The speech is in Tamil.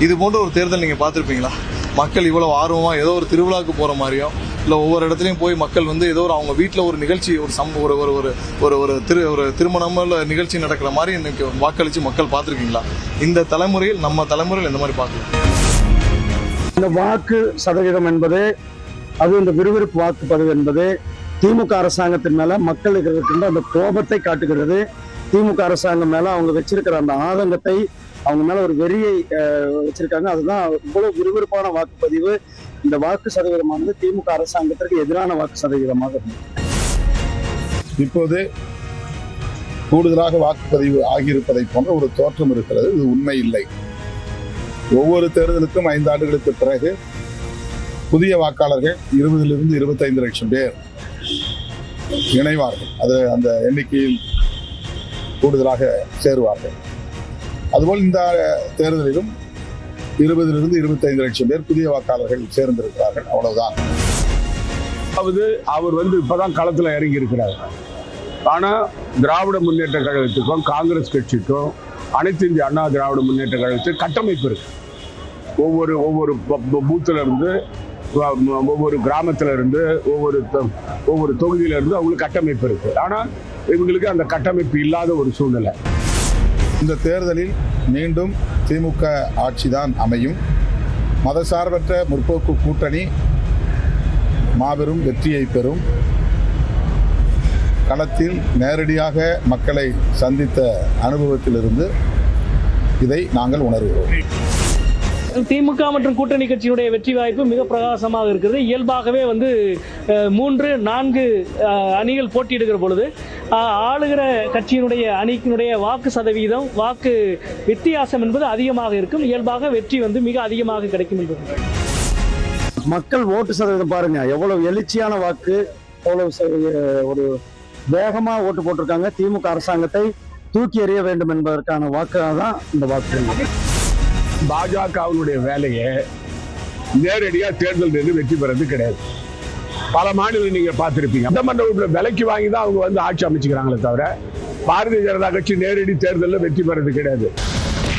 இது போன்ற ஒரு தேர்தல் நீங்கள் பார்த்துருப்பீங்களா? மக்கள் இவ்வளோ ஆர்வமாக ஏதோ ஒரு திருவிழாவுக்கு போகிற மாதிரியும் இல்லை ஒவ்வொரு இடத்துலையும் போய் மக்கள் வந்து ஏதோ ஒரு அவங்க வீட்டில் ஒரு நிகழ்ச்சி ஒரு திருமணம் இல்லை நிகழ்ச்சி நடக்கிற மாதிரி இன்னைக்கு வாக்களித்து மக்கள் பார்த்துருக்கீங்களா? இந்த தலைமுறையில் நம்ம தலைமுறையில் எந்த மாதிரி பார்க்கலாம்? இந்த வாக்கு சதவீதம் என்பது, அது இந்த விறுவிறுப்பு வாக்குப்பதிவு என்பது திமுக அரசாங்கத்தின் மேல மக்களுக்கு இருக்கின்ற அந்த கோபத்தை காட்டுகிறது. திமுக அரசாங்கம் மேல அவங்க வச்சிருக்கிற அந்த ஆதங்கத்தை, அவங்க மேல ஒரு வெறியை வச்சிருக்காங்க. அதுதான் இவ்வளவு விறுவிறுப்பான வாக்குப்பதிவு. இந்த வாக்கு சதவீதமானது திமுக அரசாங்கத்திற்கு எதிரான வாக்கு சதவீதமாக இருந்தது. இப்போது கூடுதலாக வாக்குப்பதிவு ஆகியிருப்பதை போன்ற ஒரு தோற்றம் இருக்கிறது. இது உண்மை இல்லை. ஒவ்வொரு தேர்தலுக்கும் 5 ஆண்டுகளுக்கு பிறகு புதிய வாக்காளர்கள் 20 to 25 லட்சம் பேர் இணைவார்கள். அது அந்த எண்ணிக்கையில் கூடுதலாக சேருவார்கள். அதுபோல் இந்த தேர்தலிலும் 20 to 25 லட்சம் பேர் புதிய வாக்காளர்கள் சேர்ந்திருக்கிறார்கள். அவ்வளவுதான். அதாவது அவர் இப்பதான் களத்துல இறங்கி இருக்கிறார். ஆனா திராவிட முன்னேற்ற கழகத்துக்கும் காங்கிரஸ் கட்சிக்கும் அனைத்து இந்திய அண்ணா திராவிட முன்னேற்ற கழகத்துக்கு கட்டமைப்பு இருக்கு. ஒவ்வொரு பூத்துல இருந்து, ஒவ்வொரு கிராமத்துல இருந்து, ஒவ்வொரு தொகுதியில இருந்து அவங்களுக்கு கட்டமைப்பு இருக்கு. ஆனா இவங்களுக்கு அந்த கட்டமைப்பு இல்லாத ஒரு சூழ்நிலை. இந்த தேர்தலில் மீண்டும் திமுக ஆட்சிதான் அமையும். மதசார்பற்ற முற்போக்கு கூட்டணி மாபெரும் வெற்றியை பெறும். களத்தில் நேரடியாக மக்களை சந்தித்த அனுபவத்திலிருந்து இதை நாங்கள் உணர்கிறோம். திமுக மற்றும் கூட்டணி கட்சியினுடைய வெற்றி வாய்ப்பு மிக பிரகாசமாக இருக்கிறது. இயல்பாகவே 3-4 அணிகள் போட்டியிடுகிற பொழுது ஆளுகிற கட்சியினுடைய அணிக்கினுடைய வாக்கு சதவீதம், வாக்கு வித்தியாசம் என்பது அதிகமாக இருக்கும். இயல்பாக வெற்றி மிக அதிகமாக கிடைக்கும் என்பது. மக்கள் ஓட்டு சதவீதம் பாருங்க, எவ்வளவு எழுச்சியான வாக்கு, எவ்வளவு ஒரு வேகமா ஓட்டு போட்டிருக்காங்க. திமுக அரசாங்கத்தை தூக்கி எறிய வேண்டும் என்பதற்கான வாக்காக தான் இந்த வாக்கு. பாஜகவினுடைய வேலையை நேரடியா தேர்தல் வெற்றி பெறது கிடையாது. பல மாநிலம் நீங்க பார்த்திருப்பீங்க, சட்டமன்ற விலைக்கு வாங்கி தான் அவங்க ஆட்சி அமைச்சுக்கிறாங்களே தவிர பாரதிய ஜனதா கட்சி நேரடி தேர்தலில் வெற்றி பெறது கிடையாது.